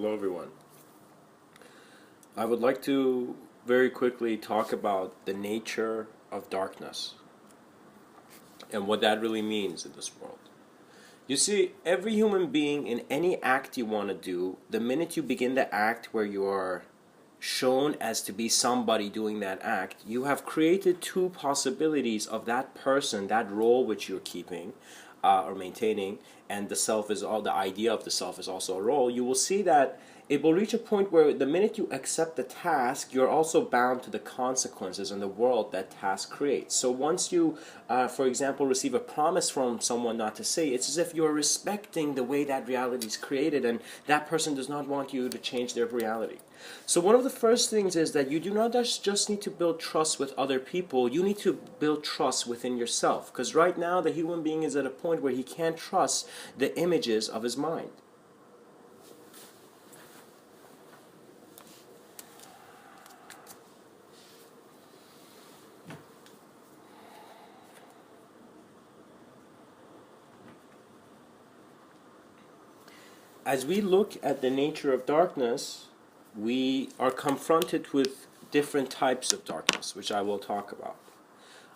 Hello everyone. I would like to very quickly talk about the nature of darkness and what that really means in this world. You see, every human being in any act you want to do, the minute you begin the act where you are shown as to be somebody doing that act, you have created two possibilities of that person, that role which you're keeping or maintaining, and the self is all, the idea of the self is also a role. You will see that it will reach a point where the minute you accept the task, you're also bound to the consequences and the world that task creates. So once you, for example, receive a promise from someone not to say, it's as if you're respecting the way that reality is created, and that person does not want you to change their reality. So one of the first things is that you do not just need to build trust with other people, you need to build trust within yourself. Because right now the human being is at a point where he can't trust the images of his mind. As we look at the nature of darkness, we are confronted with different types of darkness, which I will talk about.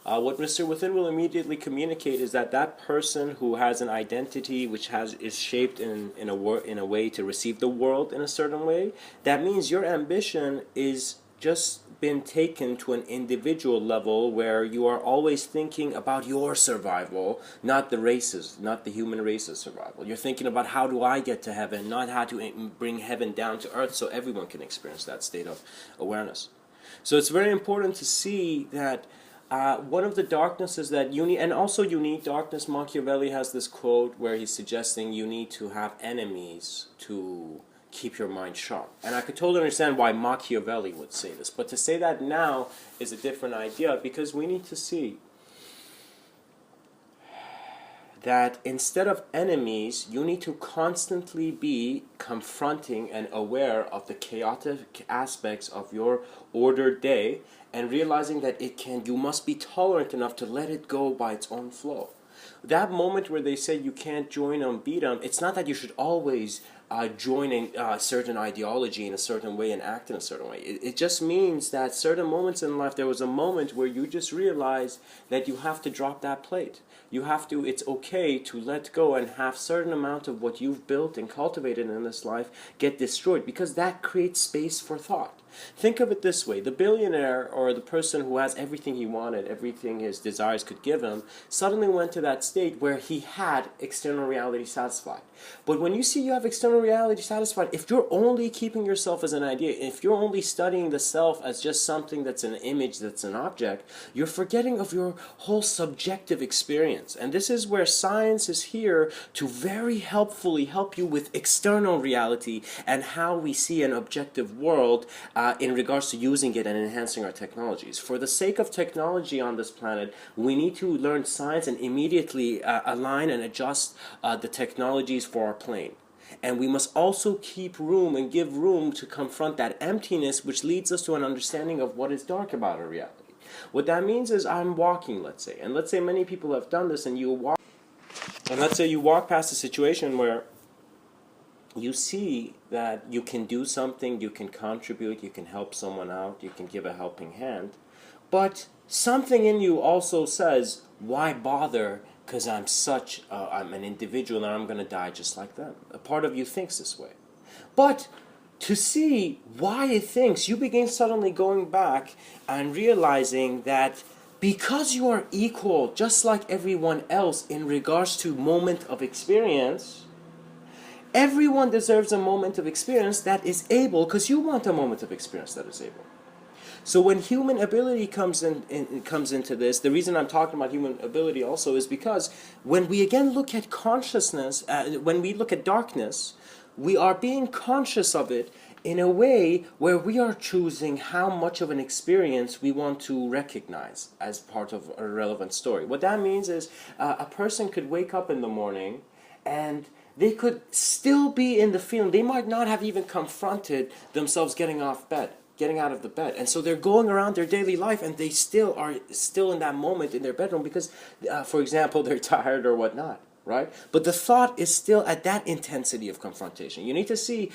What Mr. Within will immediately communicate is that that person who has an identity which is shaped in a way to receive the world in a certain way, that means your ambition is just been taken to an individual level where you are always thinking about your survival, not the races, not the human race's survival. You're thinking about how do I get to heaven, not how to bring heaven down to earth so everyone can experience that state of awareness. So it's very important to see that one of the darknesses that you need, and also you need darkness, Machiavelli has this quote where he's suggesting you need to have enemies to keep your mind sharp. And I could totally understand why Machiavelli would say this, but to say that now is a different idea, because we need to see that instead of enemies, you need to constantly be confronting and aware of the chaotic aspects of your ordered day, and realizing that you must be tolerant enough to let it go by its own flow. That moment where they say you can't join them, beat them, it's not that you should always join a certain ideology in a certain way and act in a certain way. It just means that certain moments in life, there was a moment where you just realized that you have to drop that plate. You have to, it's okay to let go and have certain amount of what you've built and cultivated in this life get destroyed, because that creates space for thought. Think of it this way: the billionaire or the person who has everything he wanted, everything his desires could give him, suddenly went to that state where he had external reality satisfied. But when you see you have external reality satisfied, if you're only keeping yourself as an idea, if you're only studying the self as just something that's an image, that's an object, you're forgetting of your whole subjective experience. And this is where science is here to very helpfully help you with external reality and how we see an objective world in regards to using it and enhancing our technologies. For the sake of technology on this planet, we need to learn science and immediately align and adjust the technologies for our plane. And we must also keep room and give room to confront that emptiness, which leads us to an understanding of what is dark about our reality. What that means is I'm walking, let's say, and let's say many people have done this, and let's say you walk past a situation where you see that you can do something, you can contribute, you can help someone out, you can give a helping hand, but something in you also says, why bother? Because I'm an individual and I'm going to die just like them. A part of you thinks this way. But to see why it thinks, you begin suddenly going back and realizing that because you are equal, just like everyone else in regards to moment of experience, everyone deserves a moment of experience that is able, because you want a moment of experience that is able. So when human ability comes into this, the reason I'm talking about human ability also is because when we again look at consciousness, when we look at darkness, we are being conscious of it in a way where we are choosing how much of an experience we want to recognize as part of a relevant story. What that means is a person could wake up in the morning and they could still be in the feeling, they might not have even confronted themselves getting out of the bed. And so they're going around their daily life and they still are in that moment in their bedroom because, for example, they're tired or whatnot. right? But the thought is still at that intensity of confrontation. You need to see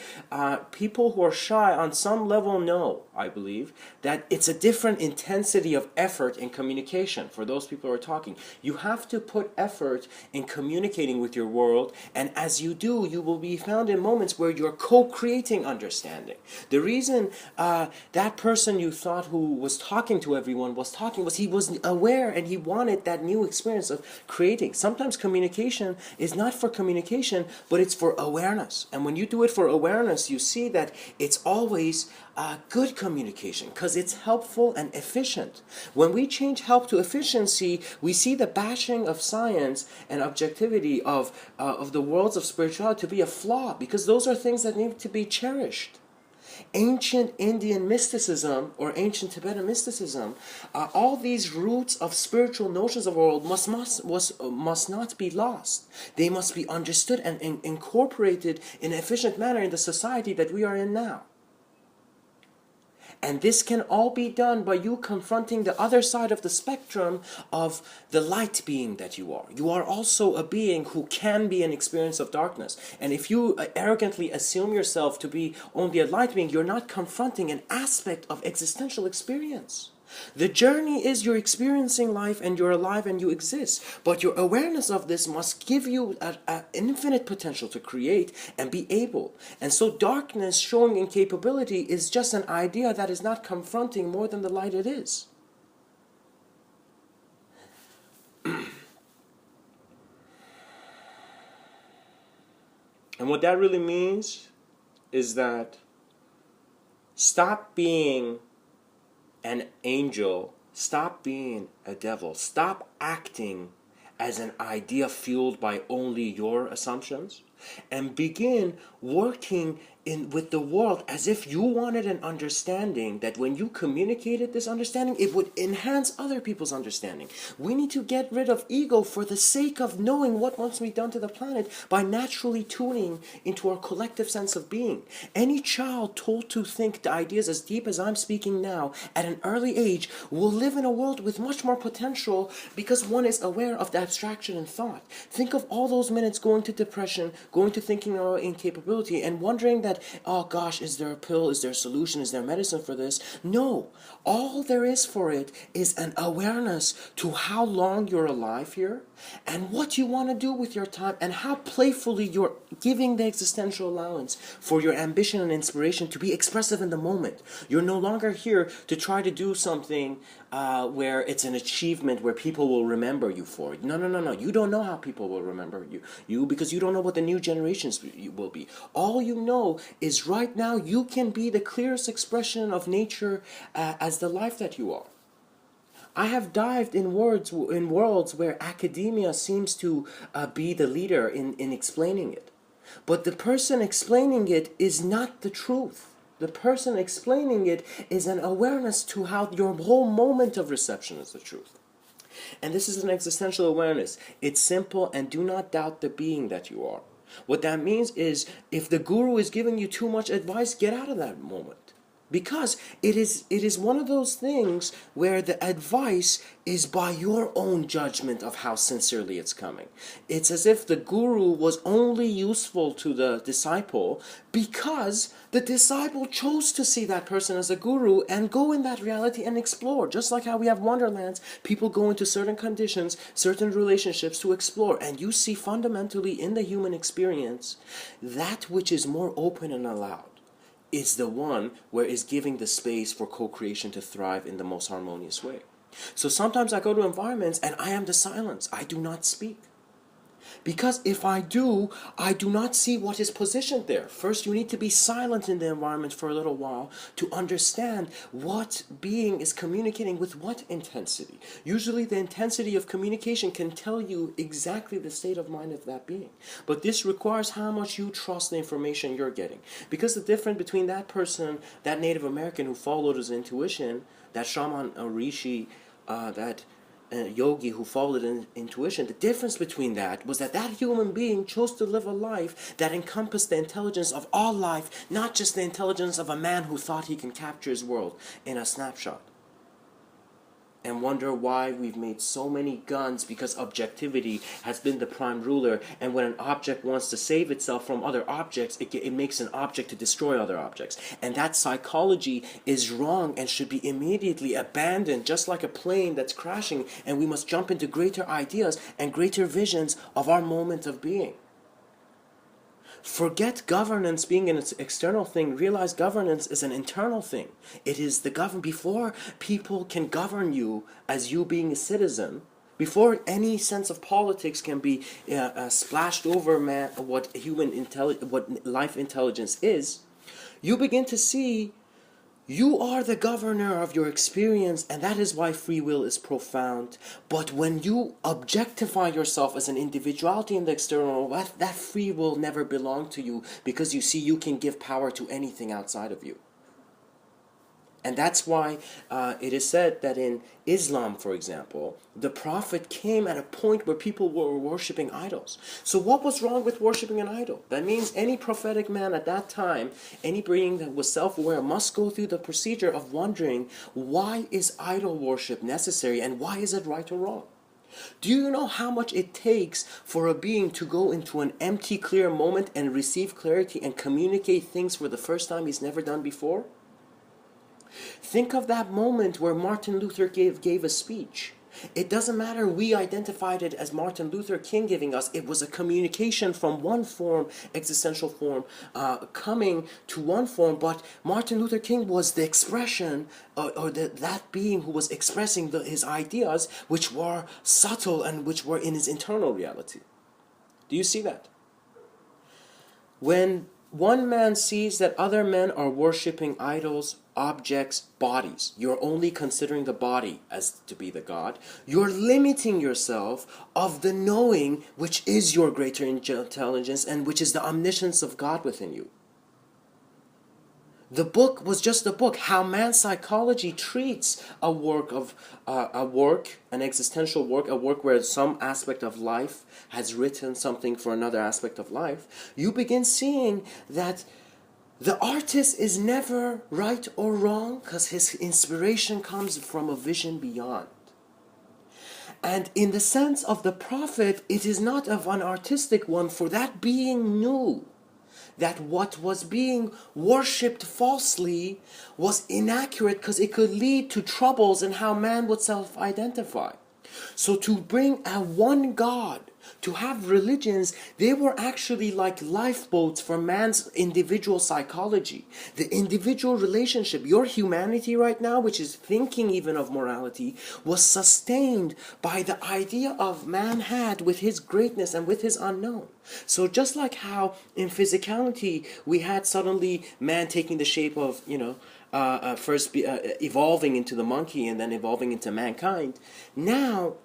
people who are shy on some level know, I believe, that it's a different intensity of effort in communication for those people who are talking. You have to put effort in communicating with your world, and as you do, you will be found in moments where you're co-creating understanding. The reason that person you thought who was talking to everyone was talking was he was aware and he wanted that new experience of creating. Sometimes communication is not for communication, but it's for awareness. And when you do it for awareness, you see that it's always good communication because it's helpful and efficient. When we change help to efficiency, we see the bashing of science and objectivity of the worlds of spirituality to be a flaw, because those are things that need to be cherished. Ancient Indian mysticism or ancient Tibetan mysticism, all these roots of spiritual notions of the world must not be lost. They must be understood and incorporated in an efficient manner in the society that we are in now. And this can all be done by you confronting the other side of the spectrum of the light being that you are. You are also a being who can be an experience of darkness. And if you arrogantly assume yourself to be only a light being, you're not confronting an aspect of existential experience. The journey is you're experiencing life and you're alive and you exist. But your awareness of this must give you an infinite potential to create and be able. And so darkness showing incapability is just an idea that is not confronting more than the light it is. And what that really means is that stop being an angel, stop being a devil, stop acting as an idea fueled by only your assumptions, and begin working with the world as if you wanted an understanding that when you communicated this understanding, it would enhance other people's understanding. We need to get rid of ego for the sake of knowing what must be done to the planet by naturally tuning into our collective sense of being. Any child told to think the ideas as deep as I'm speaking now at an early age will live in a world with much more potential because one is aware of the abstraction and thought. Think of all those minutes going to depression, going to thinking about incapability, and wondering that, oh gosh, is there a pill, is there a solution, is there medicine for this? No, all there is for it is an awareness to how long you're alive here and what you want to do with your time and how playfully you're giving the existential allowance for your ambition and inspiration to be expressive in the moment. You're no longer here to try to do something where it's an achievement where people will remember you for it. No. You don't know how people will remember you because you don't know what the new generations will be. All you know is right now you can be the clearest expression of nature as the life that you are. I have dived in worlds where academia seems to be the leader in explaining it. But the person explaining it is not the truth. The person explaining it is an awareness to how your whole moment of reception is the truth. And this is an existential awareness. It's simple, and do not doubt the being that you are. What that means is if the guru is giving you too much advice, get out of that moment. Because it is one of those things where the advice is by your own judgment of how sincerely it's coming. It's as if the guru was only useful to the disciple because the disciple chose to see that person as a guru and go in that reality and explore. Just like how we have wonderlands, people go into certain conditions, certain relationships to explore. And you see fundamentally in the human experience that which is more open and allowed is the one where is giving the space for co-creation to thrive in the most harmonious way. So sometimes I go to environments and I am the silence. I do not speak. Because if I do not see what is positioned there. First, you need to be silent in the environment for a little while to understand what being is communicating with what intensity. Usually the intensity of communication can tell you exactly the state of mind of that being. But this requires how much you trust the information you're getting. Because the difference between that person, that Native American who followed his intuition, that shaman or rishi, that yogi who followed intuition, the difference between that was that human being chose to live a life that encompassed the intelligence of all life, not just the intelligence of a man who thought he can capture his world in a snapshot. And and wonder why we've made so many guns, because objectivity has been the prime ruler, and when an object wants to save itself from other objects, it makes an object to destroy other objects. And that psychology is wrong and should be immediately abandoned, just like a plane that's crashing, and we must jump into greater ideas and greater visions of our moment of being. Forget governance being an external thing. Realize governance is an internal thing. It is the govern. Before people can govern you as you being a citizen, before any sense of politics can be splashed over what life intelligence is, you begin to see you are the governor of your experience, and that is why free will is profound. But when you objectify yourself as an individuality in the external, that free will never belong to you, because you see you can give power to anything outside of you. And that's why it is said that in Islam, for example, the Prophet came at a point where people were worshipping idols. So what was wrong with worshipping an idol? That means any prophetic man at that time, any being that was self-aware, must go through the procedure of wondering, why is idol worship necessary, and why is it right or wrong? Do you know how much it takes for a being to go into an empty, clear moment and receive clarity and communicate things for the first time he's never done before? Think of that moment where Martin Luther gave a speech. It doesn't matter we identified it as Martin Luther King giving us. It was a communication from one form, existential form, coming to one form. But Martin Luther King was the expression, or that being who was expressing his ideas, which were subtle and which were in his internal reality. Do you see that? When one man sees that other men are worshipping idols, objects, bodies, you're only considering the body as to be the God, you're limiting yourself of the knowing which is your greater intelligence and which is the omniscience of God within you. The book was just a book. How man's psychology treats an existential work, a work where some aspect of life has written something for another aspect of life, you begin seeing that the artist is never right or wrong, because his inspiration comes from a vision beyond. And in the sense of the Prophet, it is not of an artistic one, for that being knew that what was being worshipped falsely was inaccurate, because it could lead to troubles in how man would self-identify. So to bring a one God, to have religions, they were actually like lifeboats for man's individual psychology. The individual relationship, your humanity right now, which is thinking even of morality, was sustained by the idea of man had with his greatness and with his unknown. So just like how in physicality we had suddenly man taking the shape of, first evolving into the monkey and then evolving into mankind, now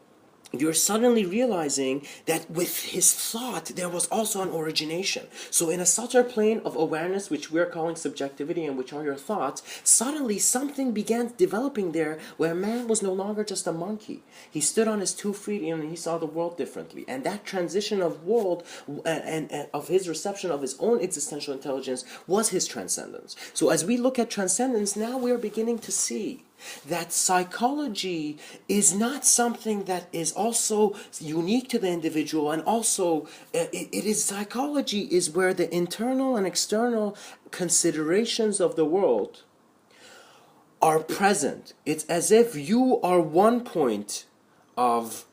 you're suddenly realizing that with his thought there was also an origination. So in a subtle plane of awareness, which we're calling subjectivity and which are your thoughts, suddenly something began developing there where man was no longer just a monkey. He stood on his 2 feet and he saw the world differently. And that transition of world and of his reception of his own existential intelligence was his transcendence. So as we look at transcendence, now we're beginning to see that psychology is not something that is also unique to the individual, and also psychology is where the internal and external considerations of the world are present. It's as if you are one point of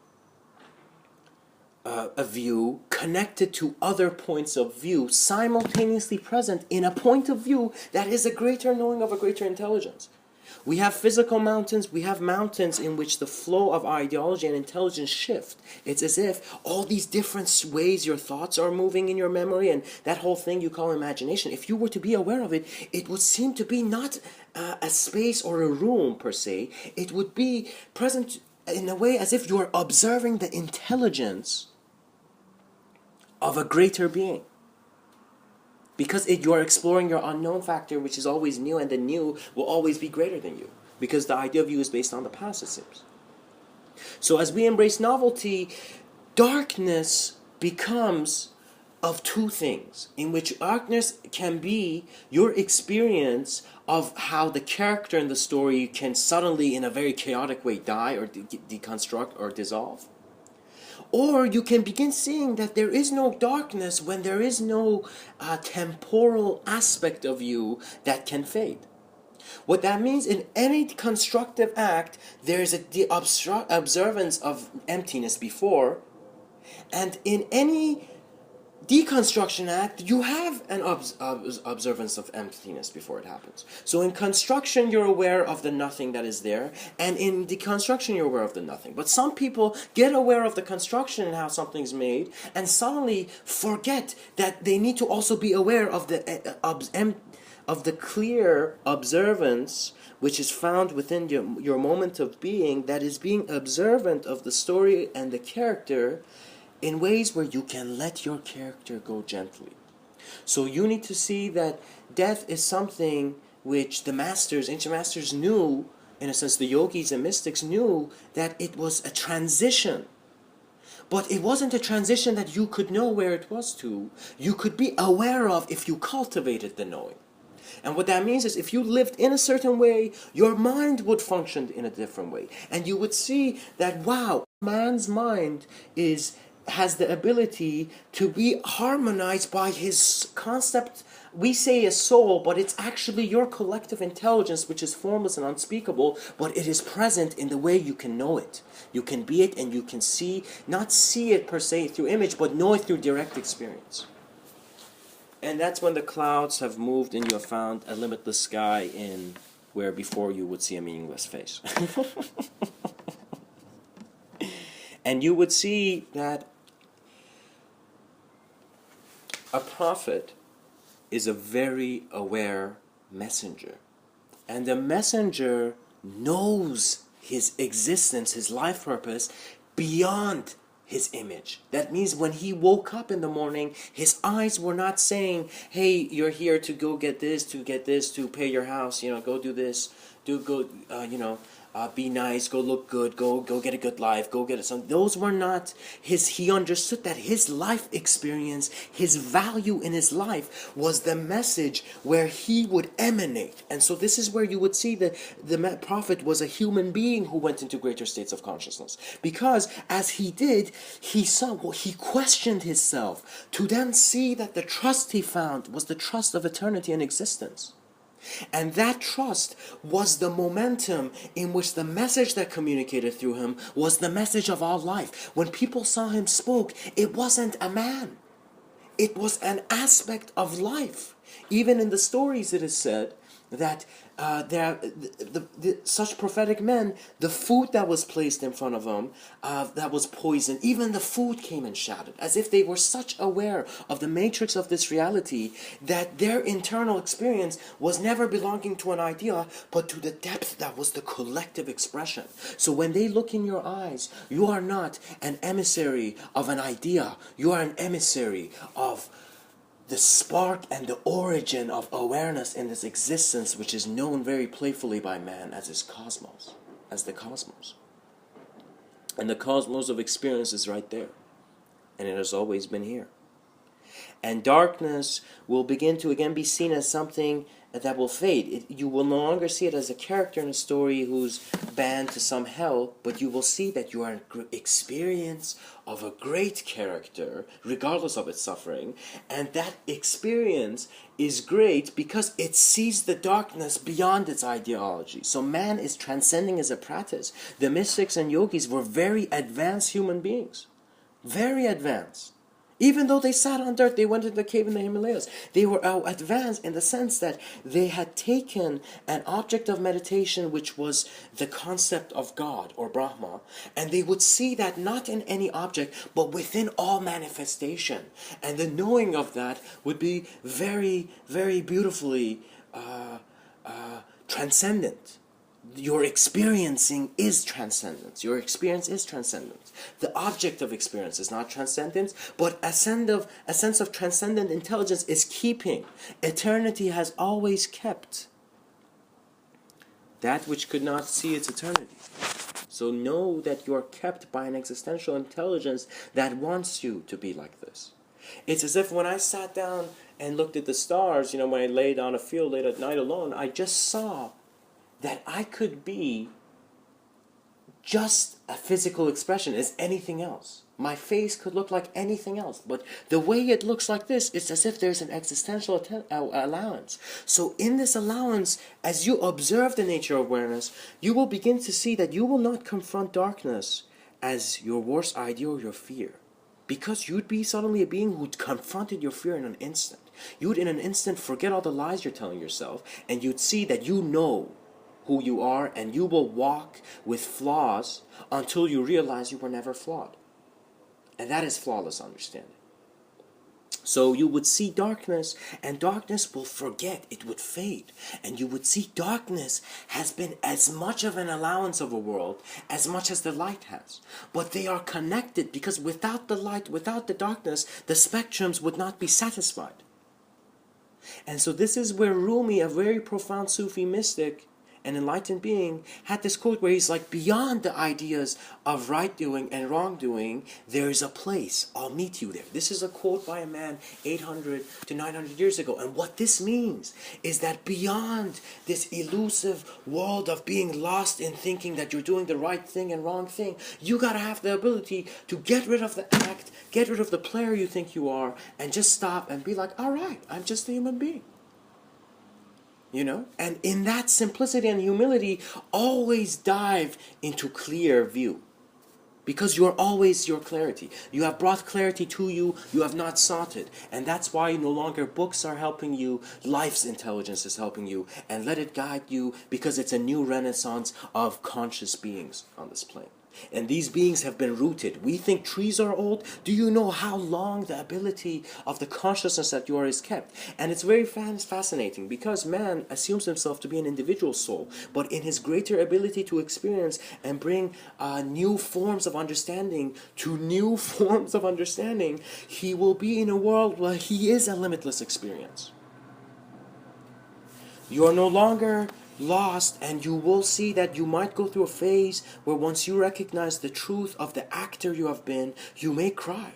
a view connected to other points of view, simultaneously present in a point of view that is a greater knowing of a greater intelligence. We have physical mountains, we have mountains in which the flow of ideology and intelligence shift. It's as if all these different ways your thoughts are moving in your memory, and that whole thing you call imagination, if you were to be aware of it, it would seem to be not a space or a room per se. It would be present in a way as if you are observing the intelligence of a greater being. Because you are exploring your unknown factor, which is always new, and the new will always be greater than you. Because the idea of you is based on the past, it seems. So as we embrace novelty, darkness becomes of two things, in which darkness can be your experience of how the character in the story can suddenly, in a very chaotic way, die or deconstruct or dissolve. Or you can begin seeing that there is no darkness when there is no temporal aspect of you that can fade. What that means, in any constructive act, there is a observance of emptiness before, and in any deconstruction act, you have an observance of emptiness before it happens. So in construction, you're aware of the nothing that is there, and in deconstruction, you're aware of the nothing. But some people get aware of the construction and how something's made, and suddenly forget that they need to also be aware of the clear observance which is found within your moment of being, that is being observant of the story and the character, in ways where you can let your character go gently. So you need to see that death is something which the masters, ancient masters, knew, in a sense the yogis and mystics knew, that it was a transition. But it wasn't a transition that you could know where it was to. You could be aware of if you cultivated the knowing. And what that means is, if you lived in a certain way, your mind would function in a different way. And you would see that, wow, man's mind has the ability to be harmonized by his concept. We say a soul, but it's actually your collective intelligence, which is formless and unspeakable, but it is present in the way you can know it. You can be it, and you can see, not see it per se through image, but know it through direct experience. And that's when the clouds have moved and you have found a limitless sky in where before you would see a meaningless face. And you would see that a prophet is a very aware messenger. And the messenger knows his existence, his life purpose, beyond his image. That means when he woke up in the morning, his eyes were not saying, hey, you're here to go get this, to pay your house, go do this, be nice, go look good, go get a good life, go get something. Those were not his. He understood that his life experience, his value in his life, was the message where he would emanate. And so this is where you would see that the prophet was a human being who went into greater states of consciousness. Because as he did, he questioned himself to then see that the trust he found was the trust of eternity and existence. And that trust was the momentum in which the message that communicated through him was the message of all life. When people saw him spoke, it wasn't a man. It was an aspect of life. Even in the stories it is said that such prophetic men, the food that was placed in front of them, that was poisoned, even the food came and shouted, as if they were such aware of the matrix of this reality that their internal experience was never belonging to an idea, but to the depth that was the collective expression. So when they look in your eyes, you are not an emissary of an idea, you are an emissary of the spark and the origin of awareness in this existence, which is known very playfully by man as his cosmos, as the cosmos. And the cosmos of experience is right there. And it has always been here. And darkness will begin to again be seen as something that will fade. You will no longer see it as a character in a story who's banned to some hell, but you will see that you are an experience of a great character, regardless of its suffering, and that experience is great because it sees the darkness beyond its ideology. So man is transcending as a practice. The mystics and yogis were very advanced human beings. Very advanced. Even though they sat on dirt, they went into the cave in the Himalayas. They were advanced in the sense that they had taken an object of meditation, which was the concept of God or Brahma, and they would see that not in any object, but within all manifestation. And the knowing of that would be very, very beautifully transcendent. Your experiencing is transcendence. Your experience is transcendence. The object of experience is not transcendence, but a sense of transcendent intelligence is keeping. Eternity has always kept that which could not see its eternity. So know that you are kept by an existential intelligence that wants you to be like this. It's as if when I sat down and looked at the stars, you know, when I laid on a field late at night alone, I just saw that I could be just a physical expression as anything else. My face could look like anything else, but the way it looks like this, it's as if there's an existential allowance. So in this allowance, as you observe the nature of awareness, you will begin to see that you will not confront darkness as your worst idea or your fear. Because you'd be suddenly a being who confronted your fear in an instant. You would in an instant forget all the lies you're telling yourself, and you'd see that you know who you are, and you will walk with flaws until you realize you were never flawed. And that is flawless understanding. So you would see darkness, and darkness will forget, it would fade. And you would see darkness has been as much of an allowance of a world as much as the light has. But they are connected, because without the light, without the darkness, the spectrums would not be satisfied. And so this is where Rumi, a very profound Sufi mystic, an enlightened being, had this quote where he's like, beyond the ideas of right doing and wrongdoing, there is a place. I'll meet you there. This is a quote by a man 800 to 900 years ago. And what this means is that beyond this elusive world of being lost in thinking that you're doing the right thing and wrong thing, you gotta have the ability to get rid of the act, get rid of the player you think you are, and just stop and be like, all right, I'm just a human being. You know, and in that simplicity and humility, always dive into clear view. Because you are always your clarity. You have brought clarity to you, you have not sought it. And that's why no longer books are helping you, life's intelligence is helping you. And let it guide you, because it's a new renaissance of conscious beings on this plane. And these beings have been rooted. We think trees are old. Do you know how long the ability of the consciousness that you are is kept? And it's very fascinating, because man assumes himself to be an individual soul, but in his greater ability to experience and bring new forms of understanding to new forms of understanding, he will be in a world where he is a limitless experience. You are no longer lost, and you will see that you might go through a phase where once you recognize the truth of the actor you have been, you may cry.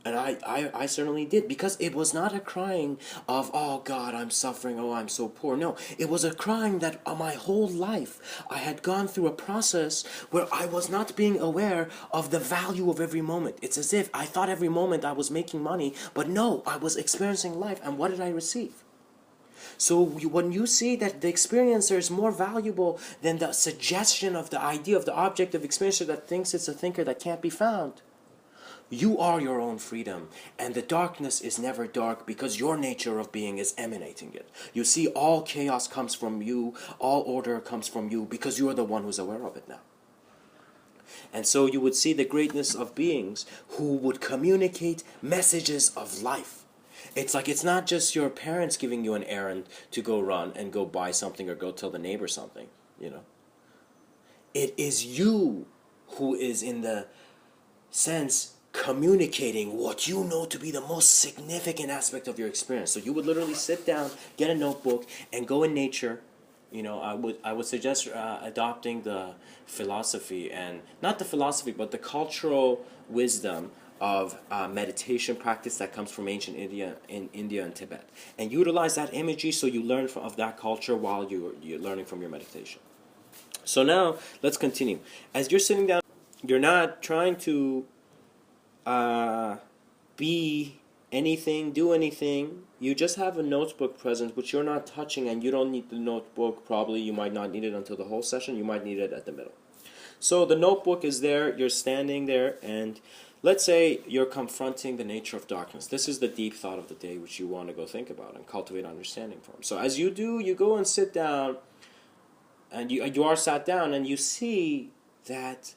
And I certainly did, because it was not a crying of, oh God, I'm suffering, oh I'm so poor. No, it was a crying that my whole life I had gone through a process where I was not being aware of the value of every moment. It's as if I thought every moment I was making money, but no, I was experiencing life, and what did I receive? So when you see that the experiencer is more valuable than the suggestion of the idea of the objective experiencer that thinks it's a thinker that can't be found, you are your own freedom, and the darkness is never dark, because your nature of being is emanating it. You see, all chaos comes from you, all order comes from you, because you are the one who's aware of it now. And so you would see the greatness of beings who would communicate messages of life. It's like, it's not just your parents giving you an errand to go run and go buy something or go tell the neighbor something, you know. It is you who is, in the sense, communicating what you know to be the most significant aspect of your experience. So you would literally sit down, get a notebook, and go in nature. You know, I would suggest adopting the philosophy, and not the philosophy, but the cultural wisdom of meditation practice that comes from ancient India and Tibet, and utilize that imagery so you learn of that culture while you're learning from your meditation. So now let's continue. As you're sitting down, you're not trying to be anything, do anything. You just have a notebook present which you're not touching, and you don't need the notebook. Probably you might not need it until the whole session. You might need it at the middle. So the notebook is there, you're standing there, and let's say you're confronting the nature of darkness. This is the deep thought of the day which you want to go think about and cultivate understanding from. So as you do, you go and sit down, and you are sat down, and you see that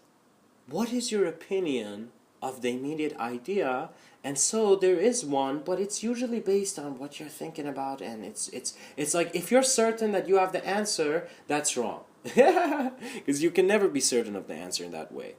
what is your opinion of the immediate idea. And so there is one, but it's usually based on what you're thinking about, and it's like, if you're certain that you have the answer, that's wrong. Because you can never be certain of the answer in that way,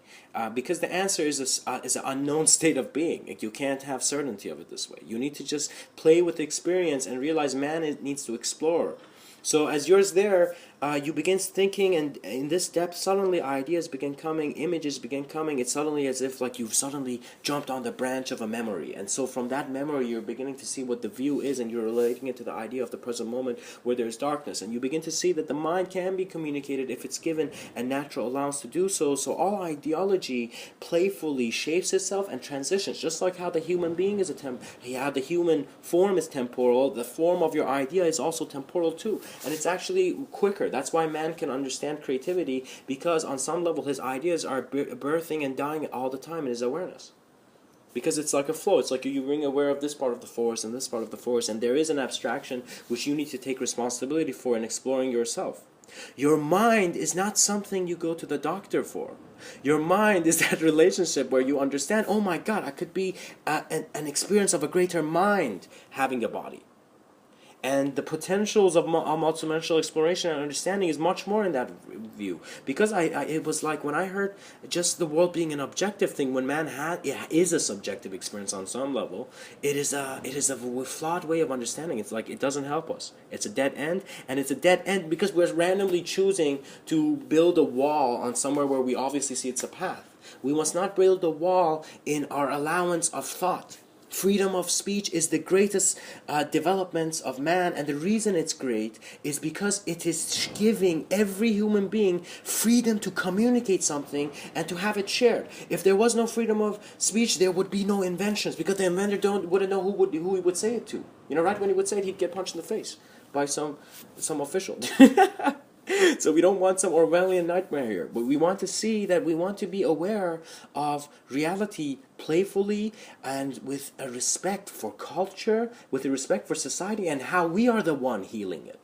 because the answer is an unknown state of being. Like, you can't have certainty of it this way. You need to just play with the experience and realize man needs to explore. So as yours there, you begin thinking, and in this depth, suddenly ideas begin coming, images begin coming. It's suddenly as if like you've suddenly jumped on the branch of a memory, and so from that memory, you're beginning to see what the view is, and you're relating it to the idea of the present moment where there's darkness, and you begin to see that the mind can be communicated if it's given a natural allowance to do so. So all ideology playfully shapes itself and transitions, just like how the human being is how the human form is temporal. The form of your idea is also temporal too, and it's actually quicker. That's why man can understand creativity, because on some level his ideas are birthing and dying all the time in his awareness. Because it's like a flow. It's like you being aware of this part of the forest and this part of the forest, and there is an abstraction which you need to take responsibility for in exploring yourself. Your mind is not something you go to the doctor for. Your mind is that relationship where you understand, oh my God, I could be an experience of a greater mind having a body. And the potentials of multidimensional exploration and understanding is much more in that view. Because it was like when I heard just the world being an objective thing, when man is a subjective experience on some level, it is a flawed way of understanding. It's like it doesn't help us. It's a dead end, and it's a dead end because we're randomly choosing to build a wall on somewhere where we obviously see it's a path. We must not build a wall in our allowance of thought. Freedom of speech is the greatest developments of man, and the reason it's great is because it is giving every human being freedom to communicate something and to have it shared. If there was no freedom of speech, there would be no inventions, because the inventor wouldn't know who he would say it to. You know, right when he would say it, he'd get punched in the face by some official. So we don't want some Orwellian nightmare here, but we want to see that we want to be aware of reality playfully and with a respect for culture, with a respect for society, and how we are the one healing it.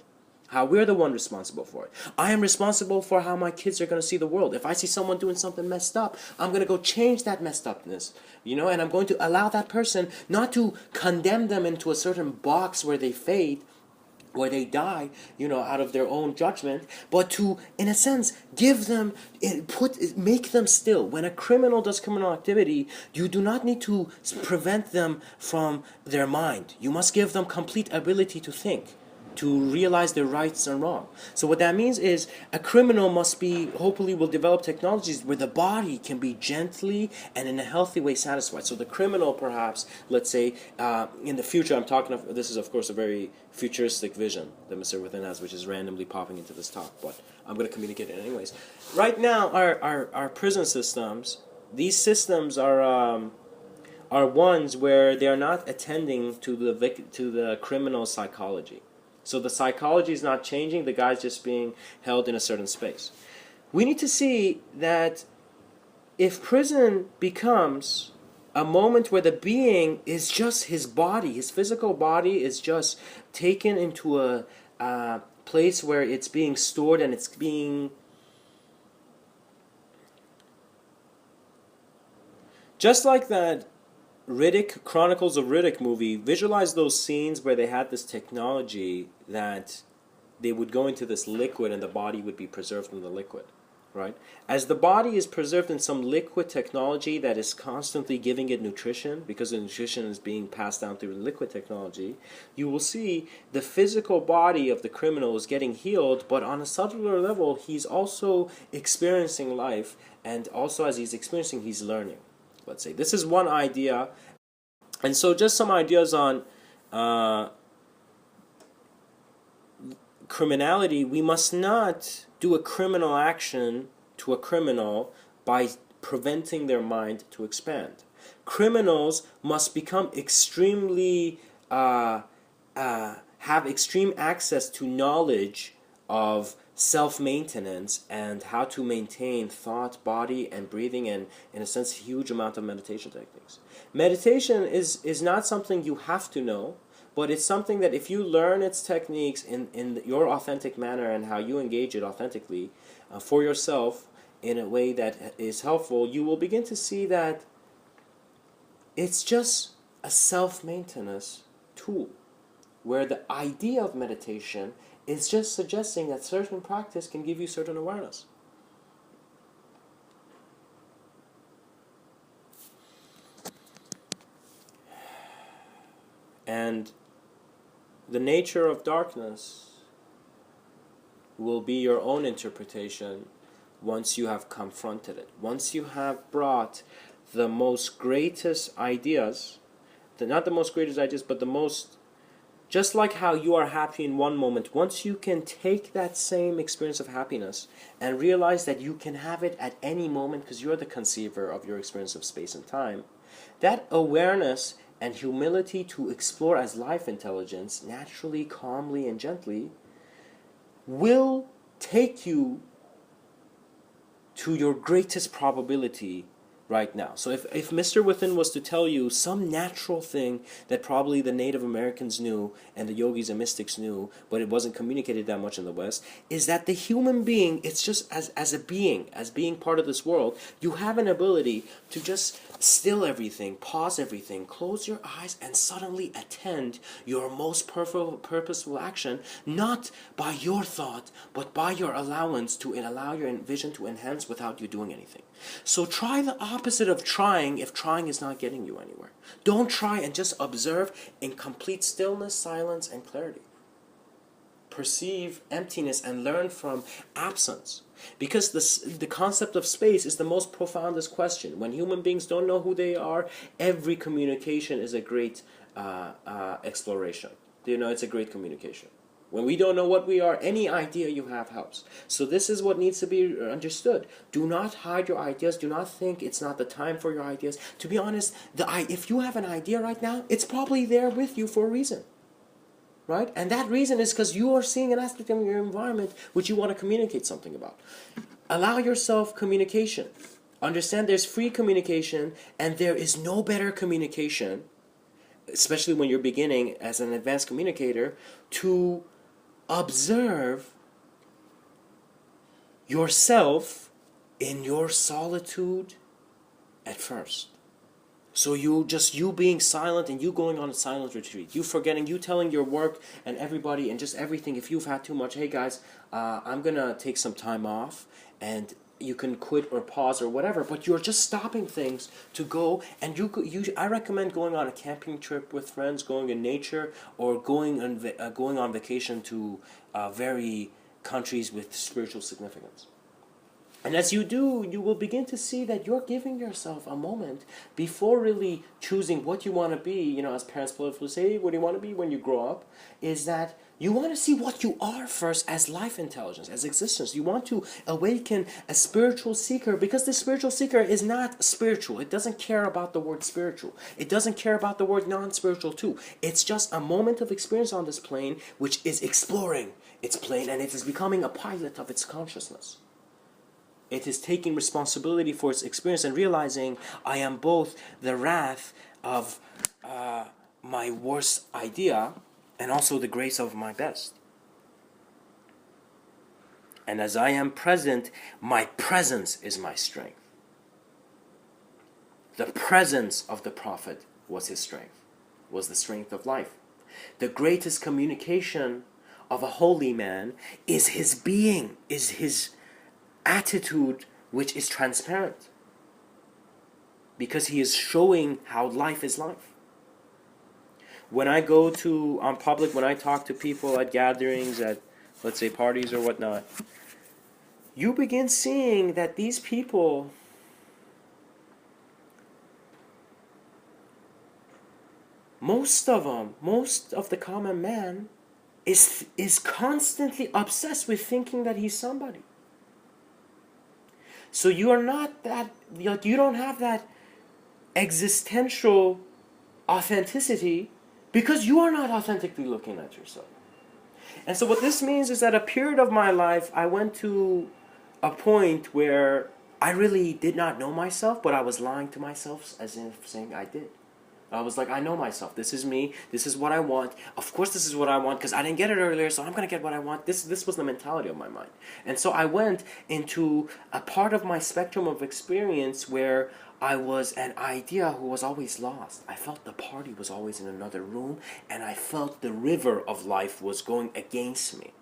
How we're the one responsible for it. I am responsible for how my kids are going to see the world. If I see someone doing something messed up, I'm going to go change that messed upness, and I'm going to allow that person not to condemn them into a certain box where they fade, where they die, out of their own judgment, but to, in a sense, give them, make them still. When a criminal does criminal activity, you do not need to prevent them from their mind. You must give them complete ability to think, to realize their rights and wrong. So what that means is a criminal hopefully will develop technologies where the body can be gently and in a healthy way satisfied. So the criminal, perhaps, let's say, in the future, this is of course a very futuristic vision that Mr.Within has, which is randomly popping into this talk, but I'm going to communicate it anyways. Right now, our prison systems, these systems are ones where they are not attending to the criminal psychology. So the psychology is not changing, the guy's just being held in a certain space. We need to see that if prison becomes a moment where the being is just his body, his physical body is just taken into a place where it's being stored and it's being... Just like that Chronicles of Riddick movie, visualize those scenes where they had this technology that they would go into this liquid and the body would be preserved in the liquid, right? As the body is preserved in some liquid technology that is constantly giving it nutrition, because the nutrition is being passed down through liquid technology, you will see the physical body of the criminal is getting healed, but on a subtler level, he's also experiencing life, and also as he's experiencing, he's learning. Let's say this is one idea, and so just some ideas on criminality. We must not do a criminal action to a criminal by preventing their mind to expand. Criminals must become extremely have extreme access to knowledge of self-maintenance and how to maintain thought, body, and breathing, and in a sense huge amount of meditation techniques. Meditation is not something you have to know, but it's something that if you learn its techniques in your authentic manner and how you engage it authentically for yourself in a way that is helpful, you will begin to see that it's just a self-maintenance tool, where the idea of meditation is just suggesting that certain practice can give you certain awareness. And the nature of darkness will be your own interpretation once you have confronted it. Once you have brought the most greatest ideas, not the most greatest ideas, but the most, just like how you are happy in one moment, once you can take that same experience of happiness and realize that you can have it at any moment because you're the conceiver of your experience of space and time, that awareness and humility to explore as life intelligence, naturally, calmly, and gently, will take you to your greatest probability right now. So if Mr. Within was to tell you some natural thing that probably the Native Americans knew and the yogis and mystics knew, but it wasn't communicated that much in the West, is that the human being, it's just as a being, as being part of this world, you have an ability to just still everything, pause everything, close your eyes, and suddenly attend your most purposeful action, not by your thought, but by your allowance to allow your vision to enhance without you doing anything. So try the opposite of trying if trying is not getting you anywhere. Don't try and just observe in complete stillness, silence, and clarity. Perceive emptiness and learn from absence. Because the concept of space is the most profoundest question. When human beings don't know who they are, every communication is a great exploration. It's a great communication. When we don't know what we are, any idea you have helps. So this is what needs to be understood. Do not hide your ideas. Do not think it's not the time for your ideas. To be honest, if you have an idea right now, it's probably there with you for a reason. Right? And that reason is because you are seeing an aspect of your environment which you want to communicate something about. Allow yourself communication. Understand there's free communication, and there is no better communication, especially when you're beginning as an advanced communicator, to observe yourself in your solitude at first. So you being silent and you going on a silent retreat. You forgetting, you telling your work and everybody and just everything, if you've had too much, hey guys, I'm going to take some time off, and you can quit or pause or whatever, but you're just stopping things to go, and I recommend going on a camping trip with friends, going in nature, or going on vacation to very countries with spiritual significance. And as you do, you will begin to see that you're giving yourself a moment before really choosing what you want to be. As parents will say, what do you want to be when you grow up? Is that you want to see what you are first as life intelligence, as existence. You want to awaken a spiritual seeker, because the spiritual seeker is not spiritual. It doesn't care about the word spiritual. It doesn't care about the word non-spiritual too. It's just a moment of experience on this plane which is exploring its plane, and it is becoming a pilot of its consciousness. It is taking responsibility for its experience and realizing, I am both the wrath of my worst idea and also the grace of my best. And as I am present, my presence is my strength. The presence of the prophet was his strength, was the strength of life. The greatest communication of a holy man is his being, is his attitude, which is transparent, because he is showing how life is life. When I go to public, when I talk to people at gatherings, at let's say parties or whatnot, you begin seeing that these people, most of the common man is constantly obsessed with thinking that he's somebody. So you are not that, you don't have that existential authenticity because you are not authentically looking at yourself. And so what this means is that a period of my life, I went to a point where I really did not know myself, but I was lying to myself as if saying I did. I was like, I know myself. This is me. This is what I want. Of course this is what I want because I didn't get it earlier, so I'm going to get what I want. This was the mentality of my mind. And so I went into a part of my spectrum of experience where I was an idea who was always lost. I felt the party was always in another room, and I felt the river of life was going against me.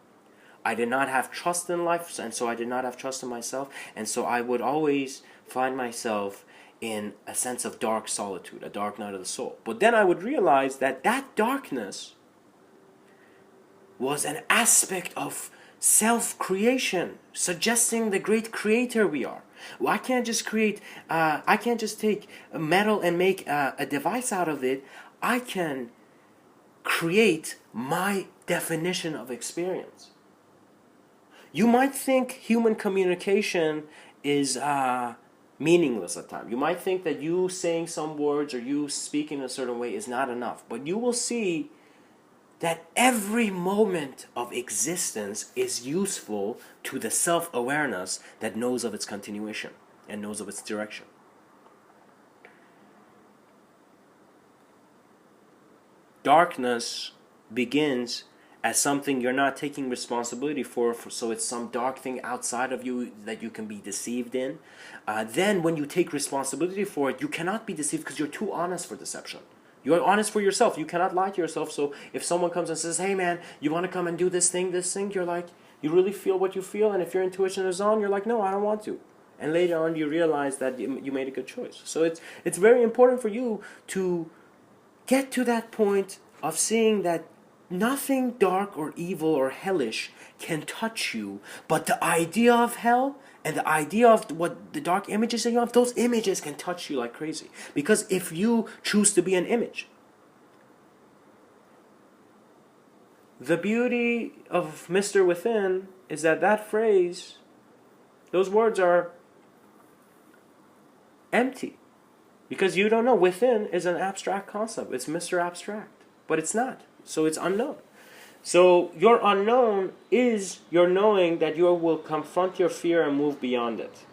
I did not have trust in life, and so I did not have trust in myself, and so I would always find myself in a sense of dark solitude, a dark night of the soul. But then I would realize that that darkness was an aspect of self-creation, suggesting the great creator we are. Well, I can't just create, I can't just take metal and make a device out of it. I can create my definition of experience. You might think human communication is meaningless at times. You might think that you saying some words or you speaking a certain way is not enough. But you will see that every moment of existence is useful to the self-awareness that knows of its continuation and knows of its direction. Darkness begins as something you're not taking responsibility for, so it's some dark thing outside of you that you can be deceived in. Then when you take responsibility for it, you cannot be deceived because you're too honest for deception. You're honest for yourself. You cannot lie to yourself. So if someone comes and says, hey man, you want to come and do this thing, you're like, you really feel what you feel, and if your intuition is on, you're like, no, I don't want to. And later on you realize that you made a good choice. So it's very important for you to get to that point of seeing that nothing dark or evil or hellish can touch you, but the idea of hell and the idea of what the dark images that you have, those images can touch you like crazy. Because if you choose to be an image, the beauty of Mr. Within is that phrase, those words are empty. Because you don't know. Within is an abstract concept. It's Mr. Abstract. But it's not. So it's unknown. So your unknown is your knowing that you will confront your fear and move beyond it.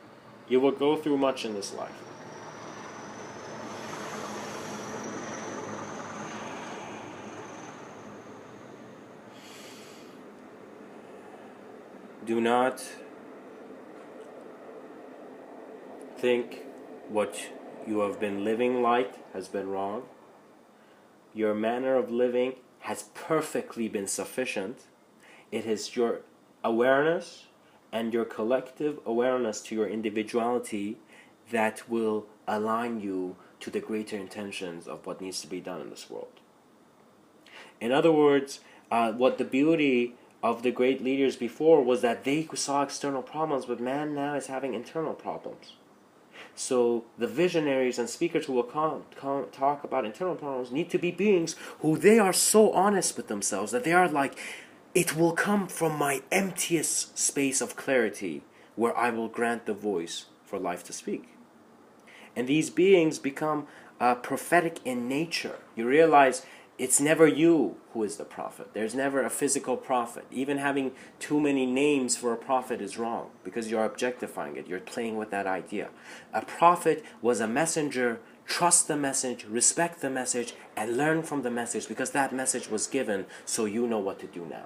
You will go through much in this life. Do not think what you have been living like has been wrong. Your manner of living has perfectly been sufficient. It is your awareness and your collective awareness to your individuality that will align you to the greater intentions of what needs to be done in this world. In other words, what the beauty of the great leaders before was that they saw external problems, but man now is having internal problems. So the visionaries and speakers who will talk about internal problems need to be beings who they are so honest with themselves that they are like, it will come from my emptiest space of clarity where I will grant the voice for life to speak. And these beings become prophetic in nature. You realize it's never you who is the prophet. There's never a physical prophet. Even having too many names for a prophet is wrong because you're objectifying it. You're playing with that idea. A prophet was a messenger. Trust the message, respect the message, and learn from the message because that message was given so you know what to do now.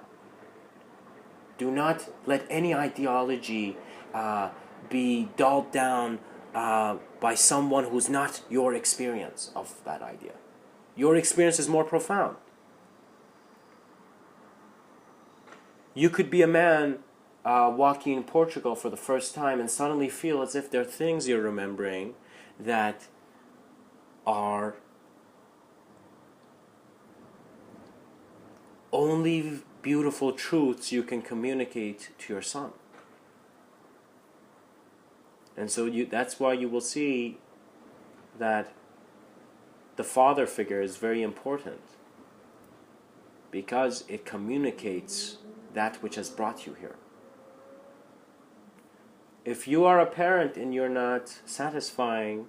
Do not let any ideology be dulled down by someone who's not your experience of that idea. Your experience is more profound. You could be a man walking in Portugal for the first time and suddenly feel as if there are things you're remembering that are only beautiful truths you can communicate to your son. And so that's why you will see that the father figure is very important because it communicates that which has brought you here. If you are a parent and you're not satisfying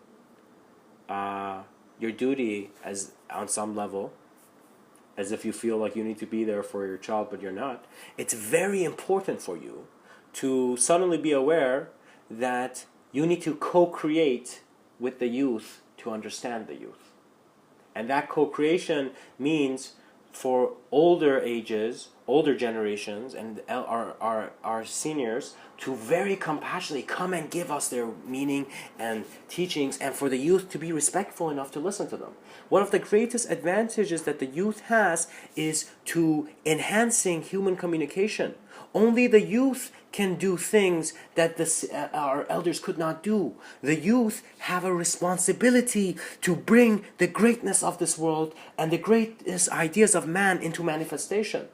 your duty as on some level, as if you feel like you need to be there for your child but you're not, it's very important for you to suddenly be aware that you need to co-create with the youth to understand the youth. And that co-creation means for older ages, older generations, and our seniors to very compassionately come and give us their meaning and teachings, and for the youth to be respectful enough to listen to them. One of the greatest advantages that the youth has is to enhancing human communication. Only the youth can do things that our elders could not do. The youth have a responsibility to bring the greatness of this world and the greatest ideas of man into manifestation.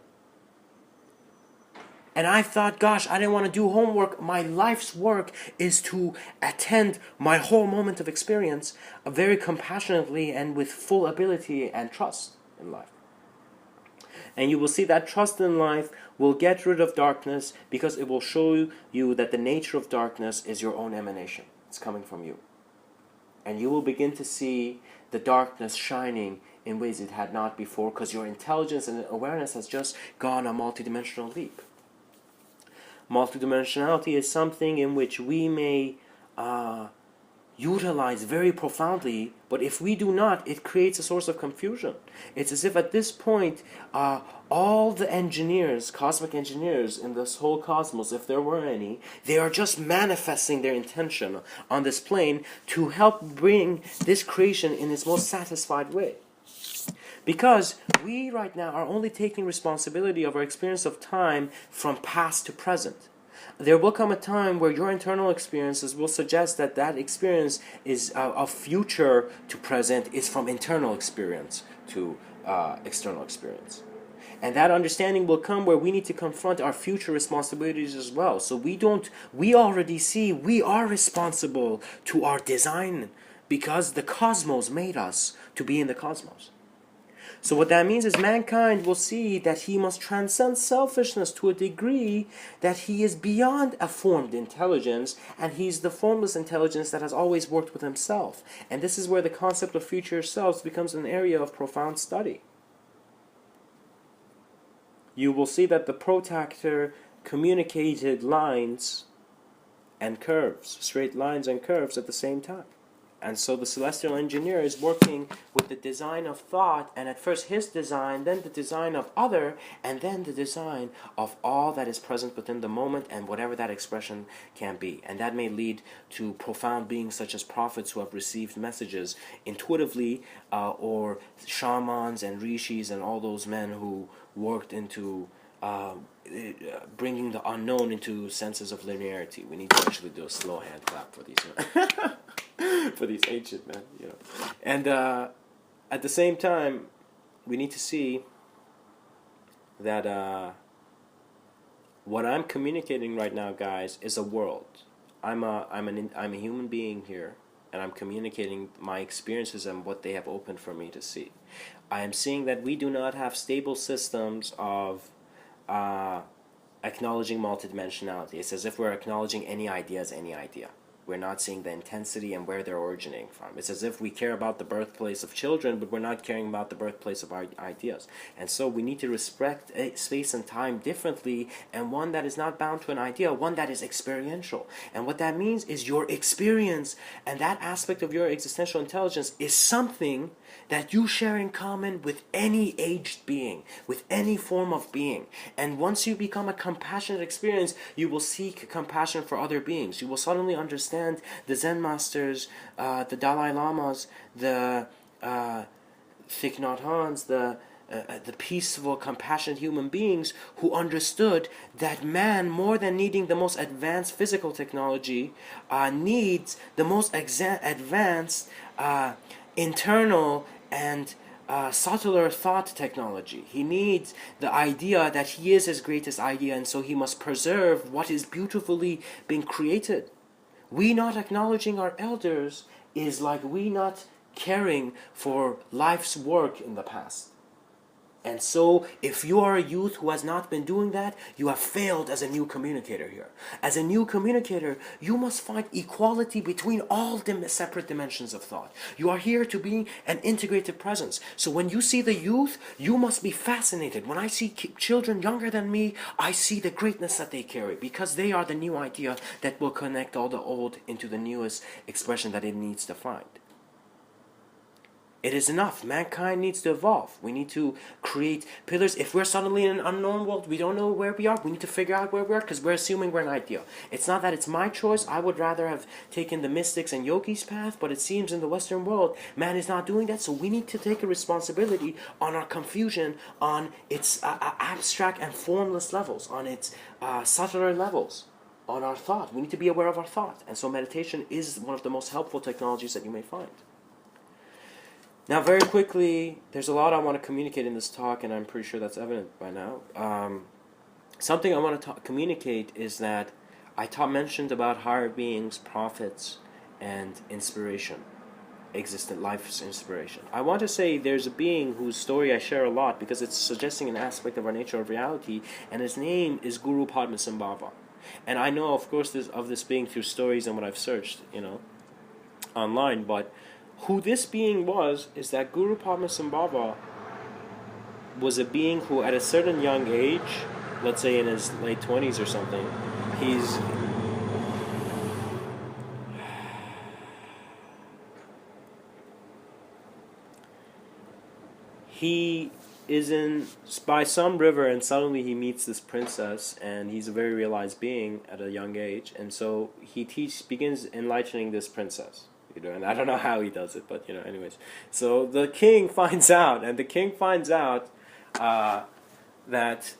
And I thought, gosh, I didn't want to do homework. My life's work is to attend my whole moment of experience very compassionately and with full ability and trust in life. And you will see that trust in life will get rid of darkness because it will show you that the nature of darkness is your own emanation. It's coming from you. And you will begin to see the darkness shining in ways it had not before because your intelligence and awareness has just gone a multidimensional leap. Multidimensionality is something in which we may utilize very profoundly, but if we do not, it creates a source of confusion. It's as if at this point, all the engineers, cosmic engineers in this whole cosmos, if there were any, they are just manifesting their intention on this plane to help bring this creation in its most satisfied way. Because we right now are only taking responsibility of our experience of time from past to present. There will come a time where your internal experiences will suggest that that experience is of future to present is from internal experience to external experience. And that understanding will come where we need to confront our future responsibilities as well. So we already see we are responsible to our design because the cosmos made us to be in the cosmos. So what that means is mankind will see that he must transcend selfishness to a degree that he is beyond a formed intelligence, and he's the formless intelligence that has always worked with himself. And this is where the concept of future selves becomes an area of profound study. You will see that the protractor communicated lines and curves, straight lines and curves at the same time. And so the celestial engineer is working with the design of thought, and at first his design, then the design of other, and then the design of all that is present within the moment and whatever that expression can be. And that may lead to profound beings such as prophets who have received messages intuitively, or shamans and rishis and all those men who worked into bringing the unknown into senses of linearity. We need to actually do a slow hand clap for these for these ancient men, you know. And at the same time, we need to see that what I'm communicating right now, guys, is a world. I'm a human being here, and I'm communicating my experiences and what they have opened for me to see. I am seeing that we do not have stable systems of acknowledging multidimensionality. It's as if we're acknowledging any idea as any idea. We're not seeing the intensity and where they're originating from. It's as if we care about the birthplace of children, but we're not caring about the birthplace of our ideas. And so we need to respect space and time differently, and one that is not bound to an idea, one that is experiential. And what that means is your experience and that aspect of your existential intelligence is something that you share in common with any aged being, with any form of being. And once you become a compassionate experience, you will seek compassion for other beings. You will suddenly understand the Zen masters, the Dalai Lamas, the Thich Nhat Hanhs, the peaceful, compassionate human beings who understood that man, more than needing the most advanced physical technology, needs the most advanced internal and subtler thought technology. He needs the idea that he is his greatest idea, and so he must preserve what is beautifully being created. We not acknowledging our elders is like we not caring for life's work in the past. And so, if you are a youth who has not been doing that, you have failed as a new communicator here. As a new communicator, you must find equality between all separate dimensions of thought. You are here to be an integrated presence. So when you see the youth, you must be fascinated. When I see children younger than me, I see the greatness that they carry, because they are the new idea that will connect all the old into the newest expression that it needs to find. It is enough. Mankind needs to evolve. We need to create pillars. If we're suddenly in an unknown world, we don't know where we are, we need to figure out where we are, because we're assuming we're an idea. It's not that it's my choice. I would rather have taken the mystics and yogis path, but it seems in the Western world, man is not doing that, so we need to take a responsibility on our confusion, on its abstract and formless levels, on its subtler levels, on our thought. We need to be aware of our thought. And so meditation is one of the most helpful technologies that you may find. Now, very quickly, there's a lot I want to communicate in this talk, and I'm pretty sure that's evident by now. something I want to communicate is that mentioned about higher beings, prophets, and inspiration, existent life's inspiration. I want to say there's a being whose story I share a lot because it's suggesting an aspect of our nature of reality, and his name is Guru Padmasambhava. And I know, of course, of this being through stories and what I've searched, online, but who this being was is that Guru Padmasambhava was a being who, at a certain young age, let's say in his late 20s or something, he is by some river, and suddenly he meets this princess, and he's a very realized being at a young age, and so he begins enlightening this princess. And I don't know how he does it, but anyways. So the king finds out, that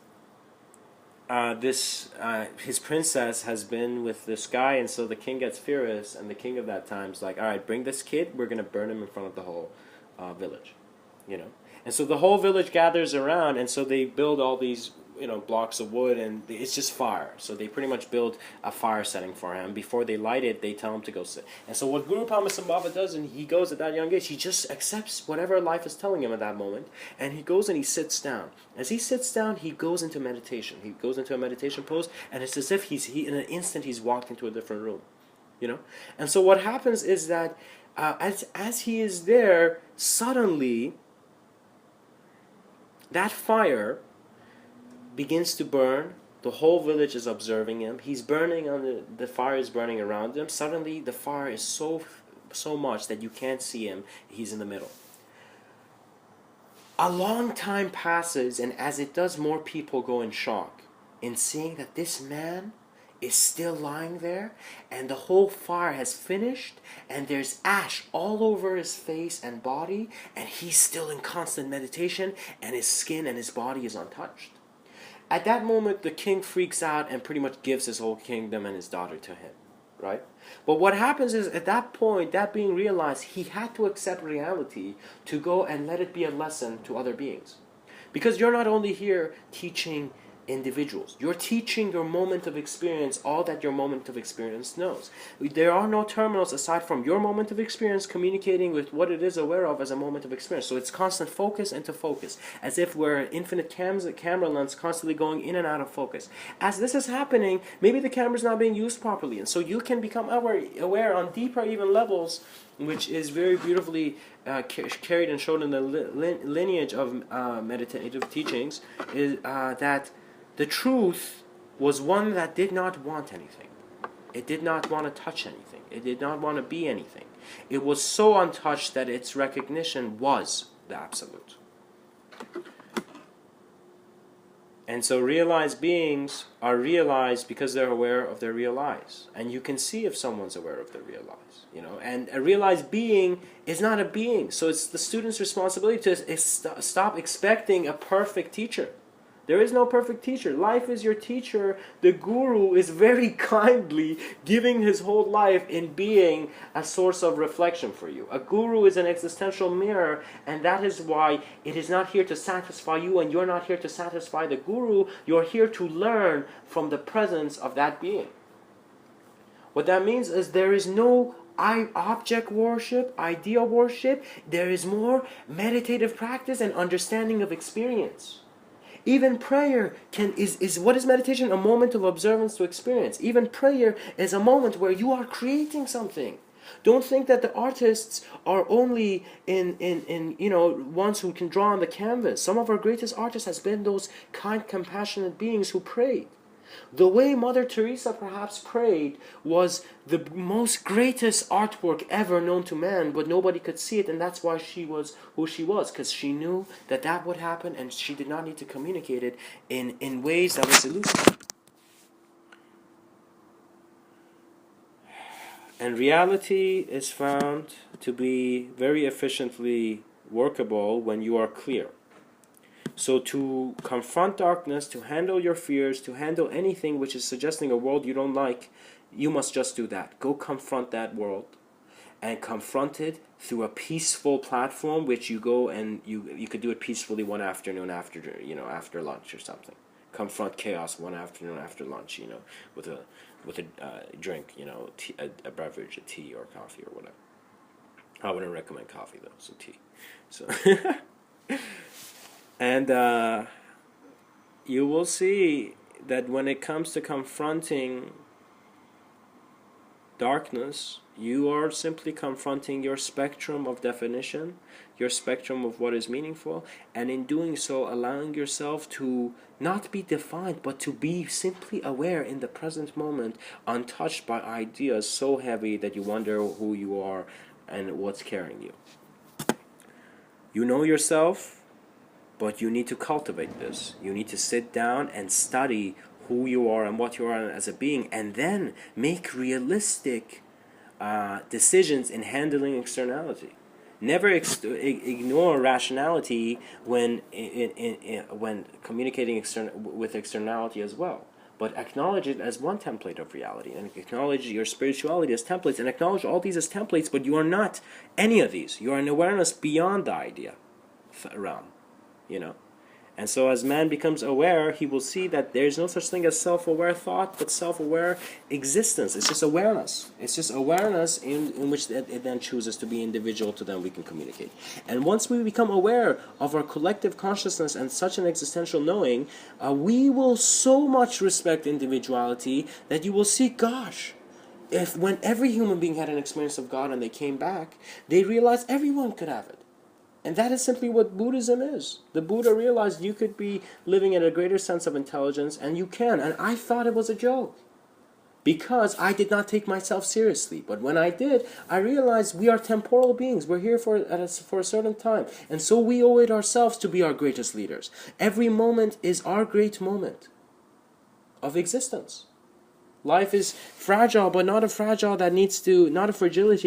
his princess has been with this guy, and so the king gets furious, and the king of that time's like, all right, bring this kid, we're gonna burn him in front of the whole village, And so the whole village gathers around, and so they build all these blocks of wood, and it's just fire. So they pretty much build a fire setting for him. Before they light it, they tell him to go sit. And so what Guru Padmasambhava does, and he goes at that young age, he just accepts whatever life is telling him at that moment, and he goes and he sits down. As he sits down, he goes into meditation. He goes into a meditation pose, and it's as if he in an instant he's walked into a different room, And so what happens is that as he is there, suddenly that fire begins to burn. The whole village is observing him. He's burning the fire is burning around him. Suddenly the fire is so much that you can't see him. He's in the middle. A long time passes, and as it does, more people go in shock in seeing that this man is still lying there, and the whole fire has finished, and there's ash all over his face and body, and he's still in constant meditation, and his skin and his body is untouched. At that moment, the king freaks out and pretty much gives his whole kingdom and his daughter to him, right? But what happens is, at that point, that being realized, he had to accept reality to go and let it be a lesson to other beings. Because you're not only here teaching individuals. You're teaching your moment of experience all that your moment of experience knows. There are no terminals aside from your moment of experience communicating with what it is aware of as a moment of experience. So it's constant focus into focus, as if we're an infinite camera lens constantly going in and out of focus. As this is happening, maybe the camera's not being used properly, and so you can become aware on deeper even levels, which is very beautifully carried and shown in the lineage of meditative teachings, is that the truth was one that did not want anything. It did not want to touch anything. It did not want to be anything. It was so untouched that its recognition was the absolute. And so realized beings are realized because they're aware of their real eyes. And you can see if someone's aware of their real eyes. And a realized being is not a being. So it's the student's responsibility to stop expecting a perfect teacher. There is no perfect teacher. Life is your teacher. The guru is very kindly giving his whole life in being a source of reflection for you. A guru is an existential mirror, and that is why it is not here to satisfy you, and you're not here to satisfy the guru. You're here to learn from the presence of that being. What that means is there is no object worship, idea worship. There is more meditative practice and understanding of experience. Even prayer is what is meditation? A moment of observance to experience. Even prayer is a moment where you are creating something. Don't think that the artists are only in ones who can draw on the canvas. Some of our greatest artists has been those kind, compassionate beings who prayed. The way Mother Teresa perhaps prayed was the most greatest artwork ever known to man, but nobody could see it, and that's why she was who she was, because she knew that would happen, and she did not need to communicate it in ways that was elusive. And reality is found to be very efficiently workable when you are clear. So to confront darkness, to handle your fears, to handle anything which is suggesting a world you don't like, you must just do that. Go confront that world, and confront it through a peaceful platform, which you go and you could do it peacefully one afternoon after lunch or something. confront chaos one afternoon after lunch, with a drink, a beverage, a tea or coffee or whatever. I wouldn't recommend coffee though, so tea. So and you will see that when it comes to confronting darkness, you are simply confronting your spectrum of definition, your spectrum of what is meaningful, and in doing so, allowing yourself to not be defined, but to be simply aware in the present moment, untouched by ideas so heavy that you wonder who you are and what's carrying you. You know yourself, but you need to cultivate this. You need to sit down and study who you are and what you are as a being, and then make realistic decisions in handling externality. Never ignore rationality when when communicating with externality as well. But acknowledge it as one template of reality, and acknowledge your spirituality as templates, and acknowledge all these as templates, but you are not any of these. You are an awareness beyond the idea realm, And so as man becomes aware, he will see that there's no such thing as self-aware thought, but self-aware existence. It's just awareness. It's just awareness in which it then chooses to be individual, to then we can communicate. And once we become aware of our collective consciousness and such an existential knowing, we will so much respect individuality that you will see, gosh, when every human being had an experience of God and they came back, they realized everyone could have it. And that is simply what Buddhism is. The Buddha realized you could be living in a greater sense of intelligence, and you can. And I thought it was a joke, because I did not take myself seriously. But when I did, I realized we are temporal beings. We're here for a certain time. And so we owe it ourselves to be our greatest leaders. Every moment is our great moment of existence. Life is fragile, but not a fragility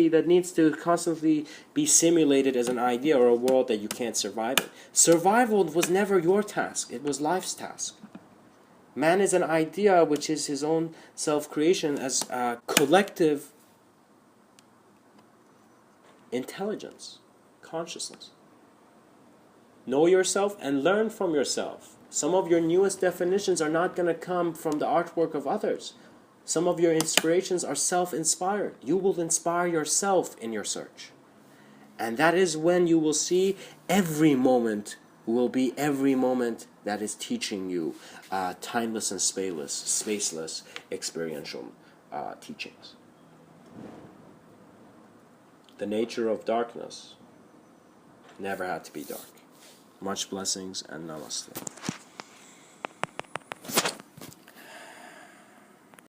that needs to constantly be simulated as an idea or a world that you can't survive in. Survival was never your task, it was life's task. Man is an idea which is his own self-creation as a collective intelligence, consciousness. Know yourself and learn from yourself. Some of your newest definitions are not going to come from the artwork of others. Some of your inspirations are self-inspired. You will inspire yourself in your search. And that is when you will see every moment will be every moment that is teaching you timeless and spaceless experiential teachings. The nature of darkness never had to be dark. Much blessings and namaste.